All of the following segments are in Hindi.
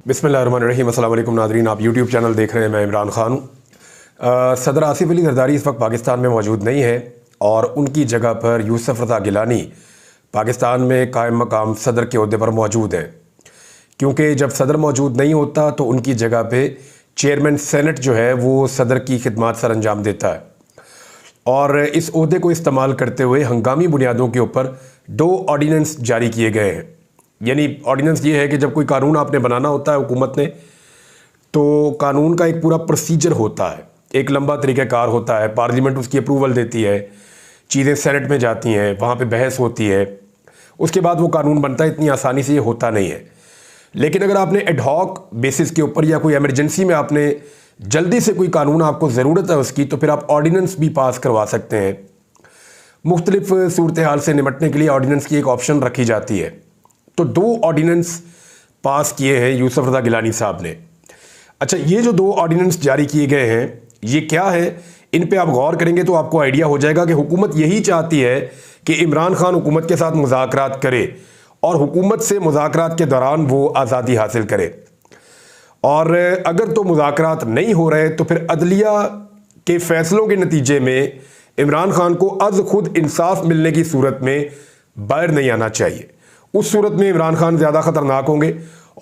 बिस्मिल्लाहिर्रहमानिर्रहीम। अस्सलाम वालेकुम नाज़रीन, आप यूट्यूब चैनल देख रहे हैं। मैं इमरान खान हूँ। सदर आसिफ अली ज़रदारी इस वक्त पाकिस्तान में मौजूद नहीं है और उनकी जगह पर यूसुफ रज़ा गिलानी पाकिस्तान में कायम मकाम सदर के ओहदे पर मौजूद हैं, क्योंकि जब सदर मौजूद नहीं होता तो उनकी जगह पे चेयरमैन सेनेट जो है वो सदर की खिदमत सर अंजाम देता है। और इस ओहदे को इस्तेमाल करते हुए हंगामी बुनियादों के ऊपर 2 ऑर्डीनेंस जारी किए गए हैं। यानी ऑर्डीनेंस ये है कि जब कोई कानून आपने बनाना होता है हुकूमत ने, तो कानून का एक पूरा प्रोसीजर होता है, एक लंबा तरीक़ाकार होता है। पार्लियामेंट उसकी अप्रूवल देती है, चीज़ें सेनेट में जाती हैं, वहाँ पे बहस होती है, उसके बाद वो कानून बनता है। इतनी आसानी से ये होता नहीं है। लेकिन अगर आपने एडहॉक बेसिस के ऊपर या कोई एमरजेंसी में आपने जल्दी से कोई कानून आपको ज़रूरत है उसकी, तो फिर आप ऑर्डीनेंस भी पास करवा सकते हैं। मुख्तलिफ सूरत हाल से निपटने के लिए ऑर्डीनेंस की एक ऑप्शन रखी जाती है। तो 2 ऑर्डीनेंस पास किए हैं यूसुफ रज़ा गिलानी साहब ने। अच्छा, ये जो 2 ऑर्डीनेंस जारी किए गए हैं ये क्या है, इन पे आप गौर करेंगे तो आपको आइडिया हो जाएगा कि हुकूमत यही चाहती है कि इमरान खान हुकूमत के साथ मुज़ाकरात करे और हुकूमत से मुज़ाकरात के दौरान वो आज़ादी हासिल करे। और अगर तो मुज़ाकरात नहीं हो रहे तो फिर अदलिया के फ़ैसलों के नतीजे में इमरान खान को अज़ खुद इंसाफ मिलने की सूरत में बाहर नहीं आना चाहिए। उस सूरत में इमरान खान ज़्यादा ख़तरनाक होंगे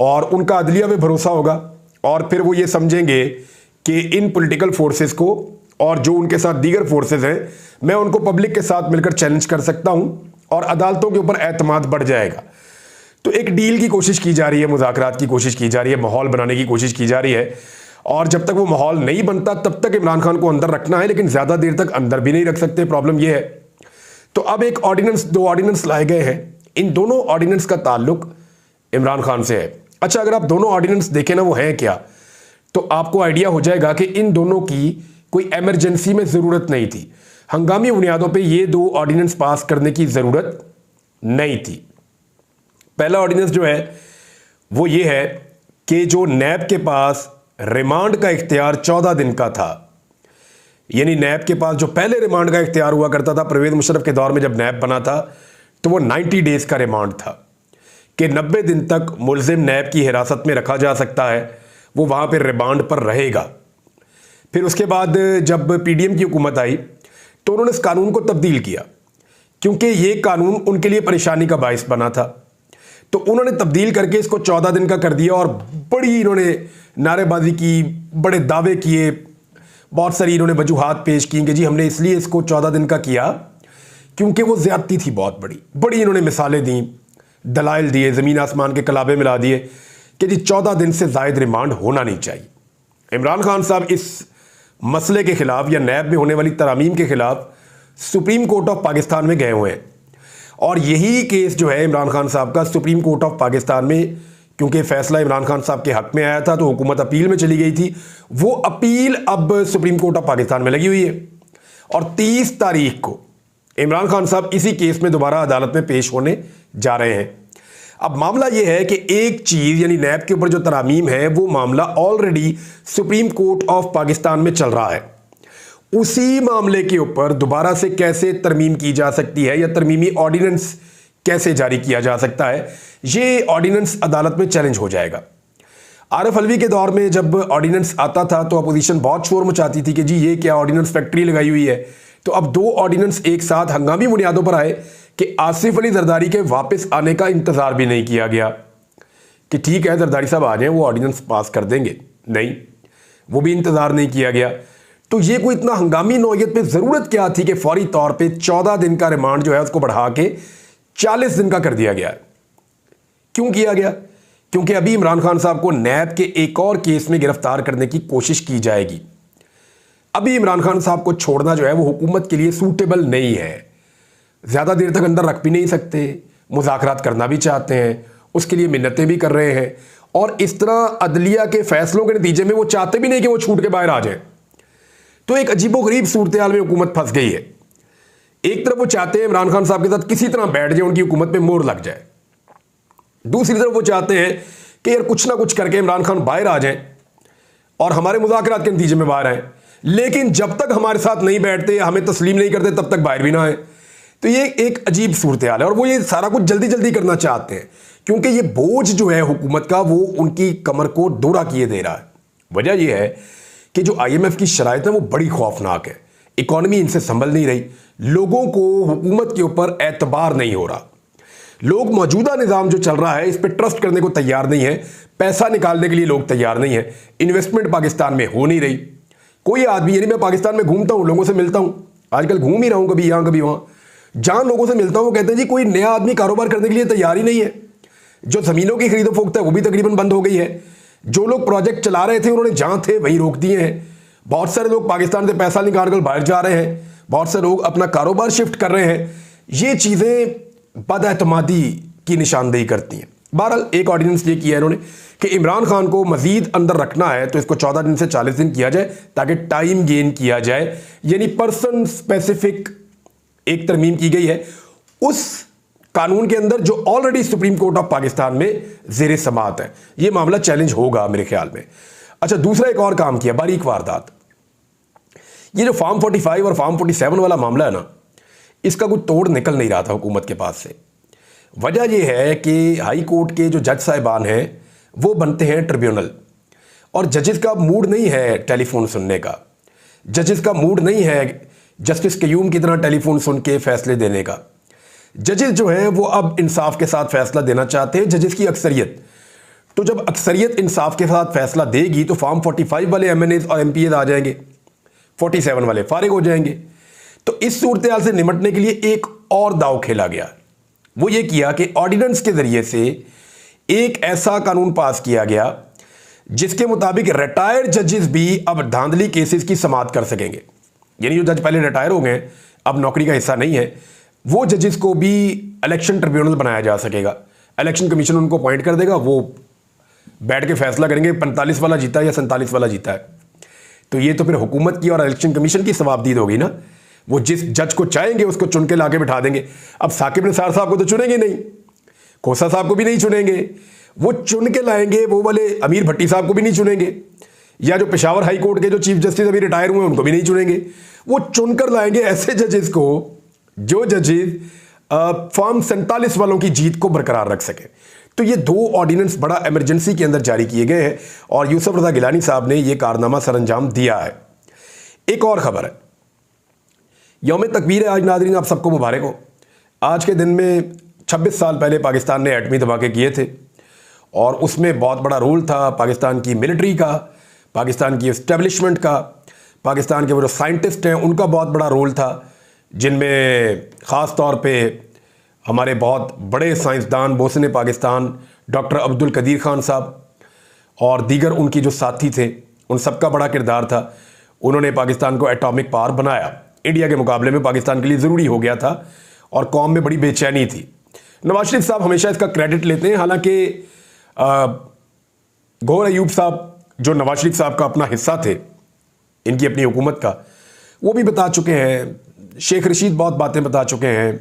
और उनका अदलिया में भरोसा होगा और फिर वो ये समझेंगे कि इन पॉलिटिकल फोर्सेस को और जो उनके साथ दीगर फोर्सेस हैं, मैं उनको पब्लिक के साथ मिलकर चैलेंज कर सकता हूँ और अदालतों के ऊपर एतमाद बढ़ जाएगा। तो एक डील की कोशिश की जा रही है, मुज़ाकरात की कोशिश की जा रही है, माहौल बनाने की कोशिश की जा रही है। और जब तक वो माहौल नहीं बनता तब तक इमरान खान को अंदर रखना है, लेकिन ज़्यादा देर तक अंदर भी नहीं रख सकते। प्रॉब्लम ये है। तो अब एक ऑर्डीनेंस 2 ऑर्डीनेंस लाए गए हैं। इन दोनों ऑर्डीनेंस का ताल्लुक इमरान खान से है। अच्छा, अगर आप दोनों ऑर्डीनेंस देखें ना वो हैं क्या, तो आपको आइडिया हो जाएगा कि इन दोनों की कोई एमरजेंसी में ज़रूरत नहीं थी। हंगामी बुनियादों पे ये 2 ऑर्डीनेंस पास करने की ज़रूरत नहीं थी। पहला ऑर्डीनेंस जो है वो ये है कि जो नैब के पास रिमांड का इख्तियार 14 दिन का था, यानी नैब के पास जो पहले रिमांड का इख्तियार हुआ करता था परवेज़ मुशर्रफ के दौर में जब नैब बना था, तो वो 90 डेज़ का रिमांड था कि 90 दिन तक मुल्ज़िम नैब की हिरासत में रखा जा सकता है, वो वहाँ पर रिमांड पर रहेगा। फिर उसके बाद जब पीडीएम की हुकूमत आई तो उन्होंने इस कानून को तब्दील किया, क्योंकि ये कानून उनके लिए परेशानी का बायस बना था। तो उन्होंने तब्दील करके इसको 14 दिन का कर दिया और बड़ी इन्होंने नारेबाजी की, बड़े दावे किए, बहुत सारी इन्होंने वजूहात पेश की कि जी हमने इसलिए इसको 14 दिन का किया क्योंकि वो ज़्यादती थी बहुत बड़ी इन्होंने मिसालें दी, दलाइल दिए, ज़मीन आसमान के कलाबे मिला दिए कि जी 14 दिन से ज़ायद रिमांड होना नहीं चाहिए। इमरान खान साहब इस मसले के ख़िलाफ़ या नैब में होने वाली तरामीम के ख़िलाफ़ सुप्रीम कोर्ट ऑफ पाकिस्तान में गए हुए हैं और यही केस जो है इमरान खान साहब का सुप्रीम कोर्ट ऑफ पाकिस्तान में, क्योंकि फ़ैसला इमरान खान साहब के हक़ में आया था तो हुकूमत अपील में चली गई थी। वो अपील अब सुप्रीम कोर्ट ऑफ पाकिस्तान में लगी हुई है और 30 तारीख को इमरान खान साहब इसी केस में दोबारा अदालत में पेश होने जा रहे हैं। अब मामला यह है कि एक चीज़ यानी नैब के ऊपर जो तरामीम है वो मामला already supreme court of Pakistan में चल रहा है। उसी मामले के ऊपर दोबारा से कैसे तरमीम की जा सकती है या तरमीमी ऑर्डीनेंस कैसे जारी किया जा सकता है, ये ऑर्डीनेंस अदालत में चैलेंज हो जाएगा। आरिफ अलवी के दौर में जब ऑर्डीनेंस आता था तो अपोजिशन बहुत शोर मचाती थी कि जी ये क्या ऑर्डीनेंस फैक्ट्री लगाई हुई है। तो अब 2 ऑर्डीनेंस एक साथ हंगामी बुनियादों पर आए कि आसिफ अली जरदारी के वापस आने का इंतज़ार भी नहीं किया गया कि ठीक है जरदारी साहब आ जाएं, वो ऑर्डीनेंस पास कर देंगे। नहीं, वो भी इंतज़ार नहीं किया गया। तो ये कोई इतना हंगामी नौयत पे ज़रूरत क्या थी कि फौरी तौर पे 14 दिन का रिमांड जो है उसको बढ़ा के 40 दिन का कर दिया गया। क्यों किया गया? क्योंकि अभी इमरान खान साहब को नैब के एक और केस में गिरफ्तार करने की कोशिश की जाएगी। अभी इमरान खान साहब को छोड़ना जो है वो हुकूमत के लिए सूटेबल नहीं है। ज़्यादा देर तक अंदर रख भी नहीं सकते, मुज़ाकरात करना भी चाहते हैं, उसके लिए मिन्नतें भी कर रहे हैं और इस तरह अदलिया के फैसलों के नतीजे में वो चाहते भी नहीं कि वो छूट के बाहर आ जाए। तो एक अजीबोगरीब सूरत हाल में हुकूमत फंस गई है। एक तरफ वो चाहते हैं इमरान खान साहब के साथ किसी तरह बैठ जाए, उनकी हुकूमत पे मोहर लग जाए। दूसरी तरफ वो चाहते हैं कि यार कुछ ना कुछ करके इमरान खान बाहर आ जाए और हमारे मुज़ाकरात के नतीजे में बाहर आए, लेकिन जब तक हमारे साथ नहीं बैठते, हमें तस्लीम नहीं करते, तब तक बाहर भी ना आए। तो ये एक अजीब सूरत हाल है और वो ये सारा कुछ जल्दी जल्दी करना चाहते हैं क्योंकि ये बोझ जो है हुकूमत का वो उनकी कमर को दोहरा किए दे रहा है। वजह यह है कि जो IMF की शराइत है वो बड़ी खौफनाक है। इकॉनमी इनसे संभल नहीं रही, लोगों को हुकूमत के ऊपर एतबार नहीं हो रहा, लोग मौजूदा निज़ाम जो चल रहा है इस पर ट्रस्ट करने को तैयार नहीं है, पैसा निकालने के लिए लोग तैयार नहीं है, इन्वेस्टमेंट पाकिस्तान में हो नहीं रही। कोई आदमी, यानी मैं पाकिस्तान में घूमता हूँ, लोगों से मिलता हूँ, आजकल घूम ही रहा हूँ, कभी यहाँ कभी वहाँ, जहाँ लोगों से मिलता हूँ वो कहते हैं जी कोई नया आदमी कारोबार करने के लिए तैयार ही नहीं है। जो ज़मीनों की खरीदो फरोख्त है वो भी तकरीबन बंद हो गई है। जो लोग प्रोजेक्ट चला रहे थे उन्होंने जहाँ थे वहीं रोक दिए हैं। बहुत सारे लोग पाकिस्तान से पैसा निकाल कर बाहर जा रहे हैं, बहुत से लोग अपना कारोबार शिफ्ट कर रहे हैं। ये चीज़ें बदएतमादी की निशानदेही करती हैं। बहरहाल एक ऑर्डिनेंस ये किया है इन्होंने कि इमरान खान को मजीद अंदर रखना है तो इसको 14 दिन से 40 दिन किया जाए ताकि टाइम गेन किया जाए, यानी पर्सन स्पेसिफिक एक तरमीम की गई है उस कानून के अंदर जो already supreme court of Pakistan में जेर समाअत है। ये मामला चैलेंज होगा मेरे ख्याल में। अच्छा, दूसरा एक और काम किया, बारीक वारदात। ये जो फॉर्म 45 और फॉर्म 47 वाला मामला है ना, इसका कोई तोड़ निकल नहीं रहा था हुकूमत के पास से। वजह यह है कि हाई कोर्ट के जो जज साहिबान हैं वो बनते हैं ट्रिब्यूनल, और जजेस का मूड नहीं है टेलीफोन सुनने का, जजेस का मूड नहीं है जस्टिस कयूम की तरह टेलीफोन सुन के फैसले देने का। जजेस जो हैं वो अब इंसाफ के साथ फैसला देना चाहते हैं, जजेस की अक्सरियत। तो जब अक्सरियत इंसाफ के साथ फैसला देगी तो फॉर्म 45 वाले MNAs और MPAs आ जाएंगे, 47 वाले फारिग हो जाएंगे। तो इस सूरत हाल से निपटने के लिए एक और दाव खेला गया। वो ये किया कि ऑर्डिनेंस के जरिए से एक ऐसा कानून पास किया गया जिसके मुताबिक रिटायर्ड जजेस भी अब धांधली केसेस की समाअत कर सकेंगे। यानी जो जज पहले रिटायर हो गए, अब नौकरी का हिस्सा नहीं है, वो जजेस को भी इलेक्शन ट्रिब्यूनल बनाया जा सकेगा। इलेक्शन कमीशन उनको अपॉइंट कर देगा, वो बैठ के फैसला करेंगे 45 वाला जीता है या 47 वाला जीता है। तो ये तो फिर हुकूमत की और इलेक्शन कमीशन की सवाबदीद होगी ना। वो जिस जज को चाहेंगे उसको चुन के लाके बिठा देंगे। अब साकिब निसार साहब को तो चुनेंगे नहीं, खोसा साहब को भी नहीं चुनेंगे, वो चुन के लाएंगे, वो वाले अमीर भट्टी साहब को भी नहीं चुनेंगे, या जो पेशावर हाई कोर्ट के जो चीफ जस्टिस अभी रिटायर हुए उनको भी नहीं चुनेंगे। वो चुनकर लाएंगे ऐसे जजेस को जो जजेस फॉर्म 47 वालों की जीत को बरकरार रख सके। तो ये दो ऑर्डिनेंस बड़ा इमरजेंसी के अंदर जारी किए गए हैं और यूसुफ रज़ा गिलानी साहब ने यह कारनामा सरअंजाम दिया है। एक और खबर है, यौम तकबीर है आज नाज़रीन, आप सबको मुबारक हो। आज के दिन में 26 साल पहले पाकिस्तान ने एटमी धमाके किए थे और उसमें बहुत बड़ा रोल था पाकिस्तान की मिलिट्री का, पाकिस्तान की इस्टेब्लिशमेंट का, पाकिस्तान के वो जो साइंटिस्ट हैं उनका बहुत बड़ा रोल था, जिनमें ख़ास तौर पे हमारे बहुत बड़े साइंसदान बोसने पाकिस्तान डॉक्टर अब्दुल कदीर खान साहब और दीगर उनकी जो साथी थे उन सबका बड़ा किरदार था। उन्होंने पाकिस्तान को एटॉमिक पावर बनाया। इंडिया के मुकाबले में पाकिस्तान के लिए ज़रूरी हो गया था और कौम में बड़ी बेचैनी थी। नवाज शरीफ साहब हमेशा इसका क्रेडिट लेते हैं, हालांकि गौहर अयूब साहब जो नवाज शरीफ साहब का अपना हिस्सा थे इनकी अपनी हुकूमत का, वो भी बता चुके हैं, शेख रशीद बहुत बातें बता चुके हैं,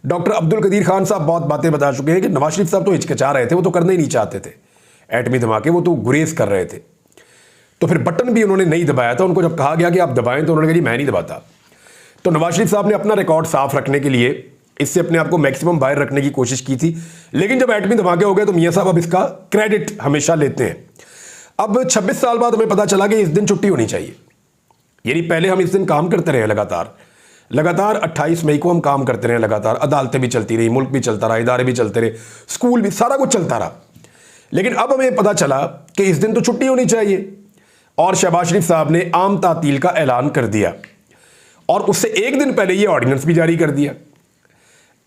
डॉक्टर अब्दुल कदीर खान साहब बहुत बातें बता चुके हैं कि नवाज शरीफ साहब तो हिचकिचा रहे थे, वो तो करना ही नहीं चाहते थे एटमी धमाके, वो तो गुरेज कर रहे थे। तो फिर बटन भी उन्होंने नहीं दबाया था। उनको जब कहा गया कि आप दबाएं तो उन्होंने कहा जी मैं नहीं दबाता। तो नवाज शरीफ साहब ने अपना रिकॉर्ड साफ रखने के लिए इससे अपने आप को मैक्सिमम बाहर रखने की कोशिश की थी, लेकिन जब एटमी धमाके हो गए तो मियाँ साहब अब इसका क्रेडिट हमेशा लेते हैं। अब 26 साल बाद हमें पता चला कि इस दिन छुट्टी होनी चाहिए। यानी पहले हम इस दिन काम करते रहे लगातार 28 मई को हम काम करते रहे लगातार, अदालतें भी चलती रही, मुल्क भी चलता रहा, इदारे भी चलते रहे, स्कूल भी, सारा कुछ चलता रहा। लेकिन अब हमें पता चला कि इस दिन तो छुट्टी होनी चाहिए और शहबाज शरीफ साहब ने आम तातील का ऐलान कर दिया और उससे एक दिन पहले ये ऑर्डिनेंस भी जारी कर दिया।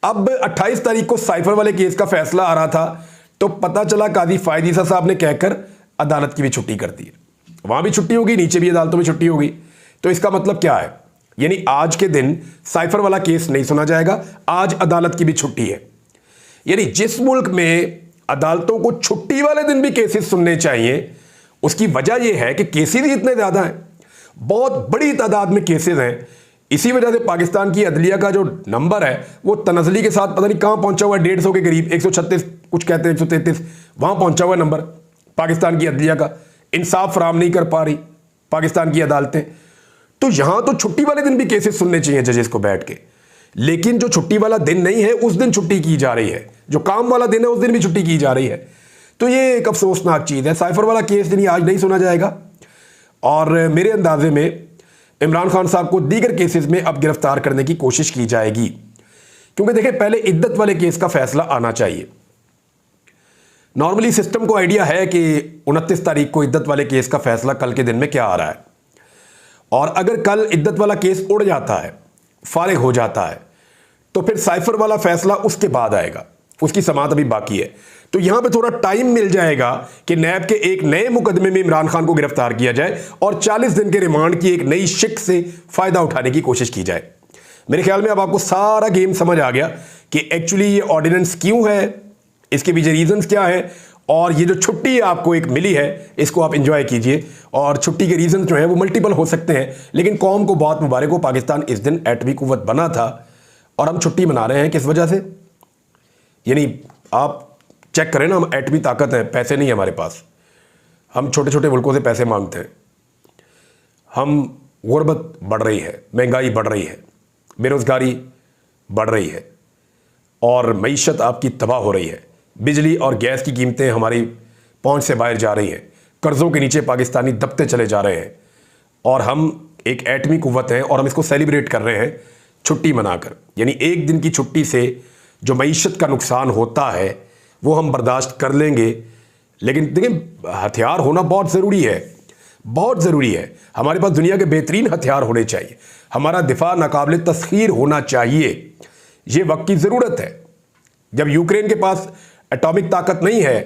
अब 28 तारीख को साइफर वाले केस का फैसला आ रहा था तो पता चला काजी फायद ईसा साहब ने कहकर अदालत की भी छुट्टी कर दी। वहां भी छुट्टी होगी, नीचे भी अदालतों में छुट्टी होगी। तो इसका मतलब क्या है? यानी आज के दिन साइफर वाला केस नहीं सुना जाएगा, आज अदालत की भी छुट्टी है। यानी जिस मुल्क में अदालतों को छुट्टी वाले दिन भी केसेस सुनने चाहिए, उसकी वजह यह है कि केसेस ही इतने ज्यादा हैं, बहुत बड़ी तादाद में केसेस हैं। इसी वजह से पाकिस्तान की अदलिया का जो नंबर है वो तनज़ली के साथ पता नहीं कहां पहुंचा हुआ है, 150 के करीब, 136 कुछ कहते हैं, 133 वहां पहुंचा हुआ नंबर पाकिस्तान की अदलिया का। इंसाफ फराम नहीं कर पा रही पाकिस्तान की अदालतें। तो यहां तो छुट्टी वाले दिन भी केसेस सुनने चाहिए जजेस को बैठ के, लेकिन जो छुट्टी वाला दिन नहीं है उस दिन छुट्टी की जा रही है। जो काम वाला दिन है उस दिन भी छुट्टी की जा रही है। तो ये एक अफसोसनाक चीज़ है। साइफर वाला केस यानी आज नहीं सुना जाएगा और मेरे अंदाजे में इमरान खान साहब को दीगर केसेस में अब गिरफ्तार करने की कोशिश की जाएगी, क्योंकि देखें पहले इद्दत वाले केस का फैसला आना चाहिए। नॉर्मली सिस्टम को आइडिया है कि 29 तारीख को इद्दत वाले केस का फैसला कल के दिन में क्या आ रहा है, और अगर कल इद्दत वाला केस उड़ जाता है, फारिग हो जाता है, तो फिर साइफर वाला फैसला उसके बाद आएगा, उसकी समाअत अभी बाकी है। तो यहां पे थोड़ा टाइम मिल जाएगा कि नैब के एक नए मुकदमे में इमरान खान को गिरफ्तार किया जाए और 40 दिन के रिमांड की एक नई शिक से फायदा उठाने की कोशिश की जाए। मेरे ख्याल में अब आपको सारा गेम समझ आ गया कि एक्चुअली ये ऑर्डिनेंस क्यों है, इसके पीछे रीजंस क्या है, और ये जो छुट्टी आपको एक मिली है इसको आप एंजॉय कीजिए। और छुट्टी के रीजन जो है वो मल्टीपल हो सकते हैं, लेकिन कौम को बहुत मुबारक हो, पाकिस्तान इस दिन एटमी कुव्वत बना था और हम छुट्टी मना रहे हैं। किस वजह से? यानी आप चेक करें ना, हम एटमी ताकत हैं, पैसे नहीं है हमारे पास, हम छोटे छोटे मुल्कों से पैसे मांगते हैं, हम गुर्बत बढ़ रही है, महंगाई बढ़ रही है, बेरोजगारी बढ़ रही है और मईशत आपकी तबाह हो रही है, बिजली और गैस की कीमतें हमारी पहुंच से बाहर जा रही हैं, कर्ज़ों के नीचे पाकिस्तानी दबते चले जा रहे हैं, और हम एक एटमी कुव्वत हैं और हम इसको सेलिब्रेट कर रहे हैं छुट्टी मनाकर। यानी एक दिन की छुट्टी से जो मईशत का नुकसान होता है वो हम बर्दाश्त कर लेंगे, लेकिन देखिए हथियार होना बहुत ज़रूरी है, बहुत ज़रूरी है। हमारे पास दुनिया के बेहतरीन हथियार होने चाहिए, हमारा दिफा नाकाबिल तस्खीर होना चाहिए, ये वक्त की ज़रूरत है। जब यूक्रेन के पास एटॉमिक ताकत नहीं है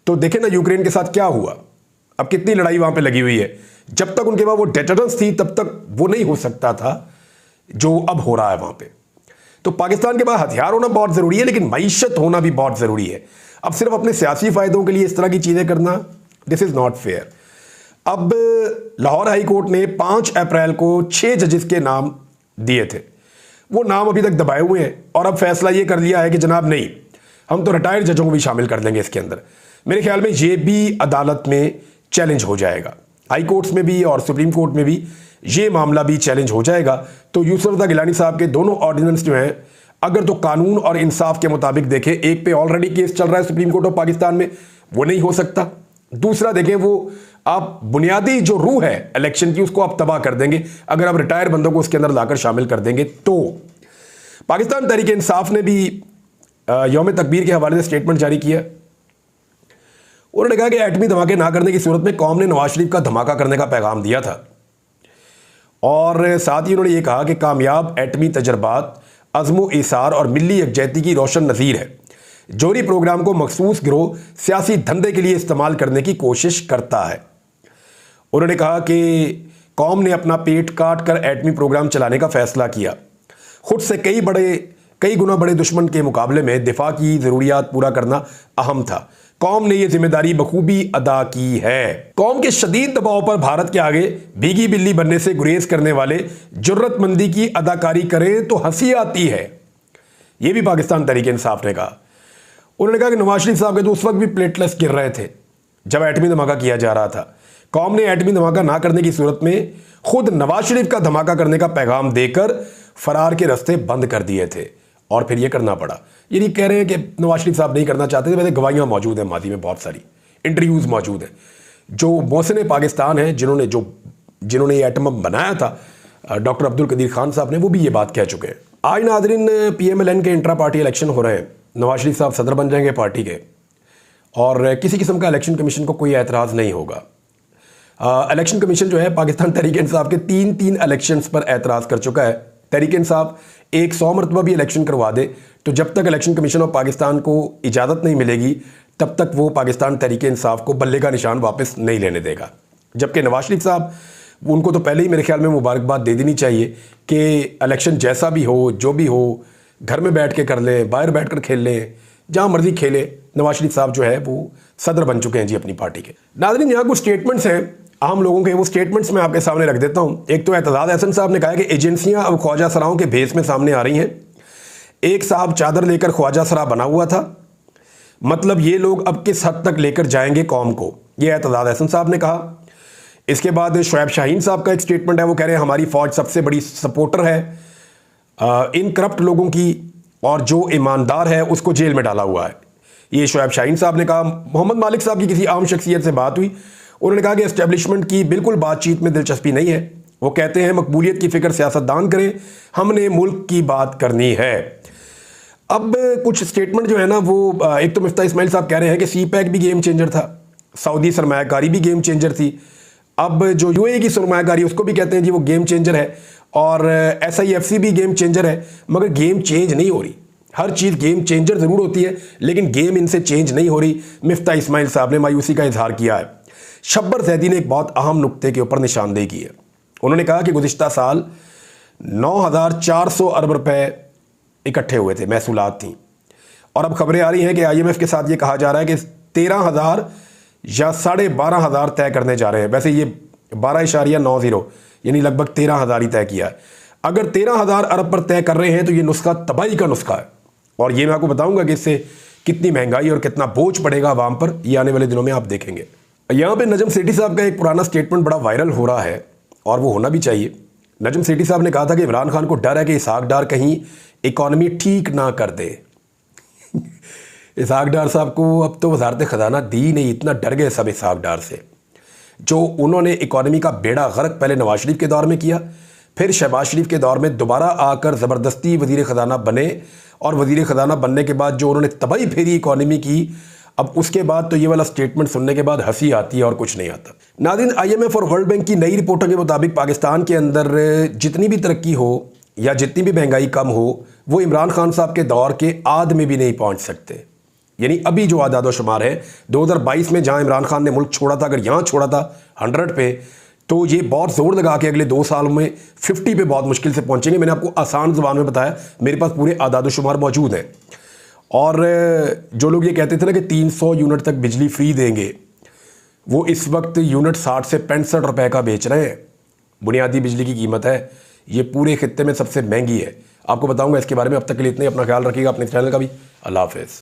तो देखें ना यूक्रेन के साथ क्या हुआ, अब कितनी लड़ाई वहाँ पे लगी हुई है। जब तक उनके पास वो डेटरेंस थी तब तक वो नहीं हो सकता था जो अब हो रहा है वहाँ पे। तो पाकिस्तान के पास हथियार होना बहुत ज़रूरी है, लेकिन मईशत होना भी बहुत ज़रूरी है। अब सिर्फ अपने सियासी फ़ायदों के लिए इस तरह की चीज़ें करना, दिस इज़ नॉट फेयर। अब लाहौर हाई कोर्ट ने 5 अप्रैल को 6 जजेस के नाम दिए थे, वो नाम अभी तक दबाए हुए हैं, और अब फैसला ये कर लिया है कि जनाब नहीं, हम तो रिटायर्ड जजों को भी शामिल कर देंगे इसके अंदर। मेरे ख्याल में ये भी अदालत में चैलेंज हो जाएगा, हाई कोर्ट्स में भी और सुप्रीम कोर्ट में भी ये मामला भी चैलेंज हो जाएगा। तो यूसुफ रज़ा गिलानी साहब के दोनों ऑर्डिनेंस जो हैं, अगर तो कानून और इंसाफ के मुताबिक देखें, एक पे ऑलरेडी केस चल रहा है सुप्रीम कोर्ट ऑफ पाकिस्तान में, वो नहीं हो सकता। दूसरा देखें, वो आप बुनियादी जो रूह है इलेक्शन की उसको आप तबाह कर देंगे अगर आप रिटायर बंदों को उसके अंदर लाकर शामिल कर देंगे। तो पाकिस्तान तहरीक इंसाफ ने भी यौम तकबीर के हवाले से स्टेटमेंट जारी किया। उन्होंने कहा कि एटमी धमाके ना करने की सूरत में कौम ने नवाज शरीफ का धमाका करने का पैगाम दिया था, और साथ ही उन्होंने ये कहा कि कामयाब एटमी तजर्बात अज़्मो इसार और मिली यकजहती की रोशन नज़ीर है। जोरी प्रोग्राम को मखसूस गिरोह सियासी धंधे के लिए इस्तेमाल करने की कोशिश करता है। उन्होंने कहा कि कौम ने अपना पेट काट कर एटमी प्रोग्राम चलाने का फैसला किया। खुद से कई गुना बड़े दुश्मन के मुकाबले में दिफा की ज़रूरियात पूरा करना अहम था। कौम ने यह जिम्मेदारी बखूबी अदा की है। कौम के शदीद दबाव पर भारत के आगे भीगी बिल्ली बनने से गुरेज करने वाले जुर्रतमंदी की अदाकारी करें तो हंसी आती है, यह भी पाकिस्तान तहरीक इंसाफ ने कहा। उन्होंने कहा कि नवाज शरीफ साहब के तो उस वक्त भी प्लेटलेट्स गिर रहे थे जब एटमी धमाका किया जा रहा था। कौम ने एटमी धमाका ना करने की सूरत में खुद नवाज शरीफ का धमाका करने का पैगाम देकर फरार के रास्ते बंद कर दिए थे, और फिर ये करना पड़ा। ये नहीं कह रहे हैं कि नवाज शरीफ साहब नहीं करना चाहते थे, वैसे गवाहियाँ मौजूद हैं, मादी में बहुत सारी इंटरव्यूज़ मौजूद हैं। जो मोहसिन पाकिस्तान हैं, जिन्होंने ये एटम बम बनाया था, डॉक्टर अब्दुल कदीर खान साहब ने, वो भी ये बात कह चुके हैं। आज नाज़रीन PMLN के इंट्रा पार्टी इलेक्शन हो रहे हैं, नवाज शरीफ साहब सदर बन जाएंगे पार्टी के, और किसी किस्म का इलेक्शन कमीशन को कोई एतराज़ नहीं होगा। इलेक्शन कमीशन जो है पाकिस्तान तहरीक इंसाफ के 3 इलेक्शंस पर एतराज़ कर चुका है। तहरीक इंसाफ 100 मरतबा भी इलेक्शन करवा दे, तो जब तक इलेक्शन कमीशन ऑफ पाकिस्तान को इजाज़त नहीं मिलेगी तब तक वो पाकिस्तान तहरीक इंसाफ को बल्ले का निशान वापस नहीं लेने देगा। जबकि नवाज शरीफ साहब, उनको तो पहले ही मेरे ख्याल में मुबारकबाद दे देनी चाहिए कि इलेक्शन जैसा भी हो, जो भी हो, घर में बैठ के कर लें, बाहर बैठ कर खेल लें, जहाँ मर्जी खेले। नवाज शरीफ साहब जो है वो सदर बन चुके हैं जी अपनी पार्टी के। नाज़रीन, यहाँ कुछ स्टेटमेंट्स हैं आम लोगों के, वो स्टेटमेंट्स मैं आपके सामने रख देता हूँ। एक तो एतजाज़ अहसन साहब ने कहा कि एजेंसियां अब ख्वाजा सराओं के भेस में सामने आ रही हैं। एक साहब चादर लेकर ख्वाजा सरा बना हुआ था, मतलब ये लोग अब किस हद तक लेकर जाएंगे कौम को, ये एतजाज़ अहसन साहब ने कहा। इसके बाद शुएब शाहीन साहब का एक स्टेटमेंट है, वो कह रहे हैं हमारी फ़ौज सबसे बड़ी सपोर्टर है इन करप्ट लोगों की, और जो ईमानदार है उसको जेल में डाला हुआ है। ये शोएब शाहीन साहब ने कहा। मोहम्मद मालिक साहब की किसी आम शख्सियत से बात हुई, उन्होंने कहा कि एस्टेब्लिशमेंट की बिल्कुल बातचीत में दिलचस्पी नहीं है। वो कहते हैं मकबूलियत की फिक्र सियासतदान करें, हमने मुल्क की बात करनी है। अब कुछ स्टेटमेंट जो है ना वो एक तो मिफ्ता इस्माइल साहब कह रहे हैं कि CPEC भी गेम चेंजर था, सऊदी सरमायाकारी भी गेम चेंजर थी। अब जो UAE की सरमायाकारी उसको भी कहते हैं जी वो गेम चेंजर है, और SIFC भी गेम चेंजर है, मगर गेम चेंज नहीं हो रही। हर चीज़ गेम चेंजर ज़रूर होती है लेकिन गेम इनसे चेंज नहीं हो रही। मिफ्ता इस्माइल साहब ने मायूसी का इजहार किया है। शब्बर जैदी ने एक बहुत अहम नुक्ते के ऊपर निशानदेही की है। उन्होंने कहा कि गुज़िश्ता साल 9,400 अरब रुपए इकट्ठे हुए थे, महसूलात थी, और अब खबरें आ रही हैं कि IMF के साथ ये कहा जा रहा है कि 13,000 या 12,500 तय करने जा रहे हैं। वैसे ये 12.90 यानी लगभग 13,000 ही तय किया है। अगर 13,000 अरब पर तय कर रहे हैं तो ये नुस्खा तबाही का नुस्खा है, और ये मैं आपको बताऊंगा कि इससे कितनी महंगाई और कितना बोझ पड़ेगा आवाम पर, ये आने वाले दिनों में आप देखेंगे। यहाँ पे नजम सेठी साहब का एक पुराना स्टेटमेंट बड़ा वायरल हो रहा है, और वो होना भी चाहिए। नजम सेठी साहब ने कहा था कि इमरान खान को डर है कि इसहाक डार कहीं इकॉनमी ठीक ना कर दे। इसहाक डार साहब को अब तो वजारत ख़जाना दी नहीं, इतना डर गए सब इसहाक डार से। जो उन्होंने इकॉनमी का बेड़ा गर्क पहले नवाज शरीफ के दौर में किया, फिर शहबाज शरीफ के दौर में दोबारा आकर ज़बरदस्ती वज़ीर ख़जाना बने, और वज़ीर ख़जाना बनने के बाद जो उन्होंने तबाही फेरी इकॉनमी की, अब उसके बाद तो ये वाला स्टेटमेंट सुनने के बाद हंसी आती है और कुछ नहीं आता। नाज़रीन, IMF और वर्ल्ड बैंक की नई रिपोर्टों के मुताबिक पाकिस्तान के अंदर जितनी भी तरक्की हो या जितनी भी महंगाई कम हो, वो इमरान खान साहब के दौर के आद में भी नहीं पहुंच सकते। यानी अभी जो आदाद व शुमार है 2022 में जहां इमरान खान ने मुल्क छोड़ा था, अगर यहाँ छोड़ा था 100 पे, तो ये बहुत जोर लगा के अगले 2 साल में 50 पे बहुत मुश्किल से पहुंचेंगे। मैंने आपको आसान ज़ुबान में बताया, मेरे पास पूरे आदाद व शुमार मौजूद हैं। और जो लोग ये कहते थे ना कि 300 यूनिट तक बिजली फ्री देंगे, वो इस वक्त यूनिट 60 से 65 रुपए का बेच रहे हैं। बुनियादी बिजली की कीमत है, ये पूरे खित्ते में सबसे महंगी है। आपको बताऊंगा इसके बारे में। अब तक के लिए इतने, अपना ख्याल रखिएगा, अपने चैनल का भी। अल्लाह हाफ़िज़।